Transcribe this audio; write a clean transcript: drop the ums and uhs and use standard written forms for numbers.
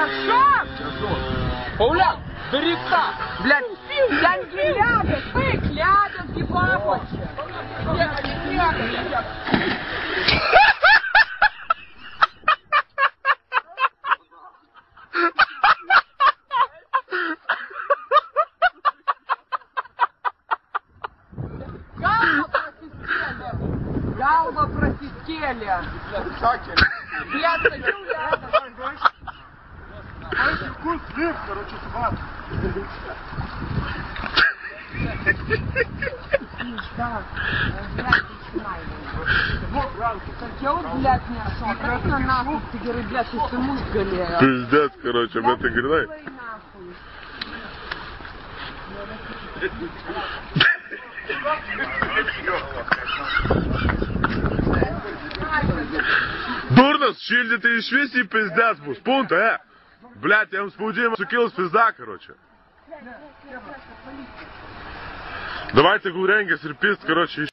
Мясо! Паулян, берега! Блядь, янки ляпят, бык ляпят, ебапочек! Галва просистели! Блядь, хочу я! Курс слив, короче, собака. Я вот, блядь, неошел. Просто нахуй, ты говоришь, блядь, ты всему сгалею. Пиздец, короче, об этой гряной. Дурно, шильдите и швеси пиздец, бус, пункта, Блядь, я вам спудим, сукилась пизда, короче. Давайте гуренга, серпист, короче,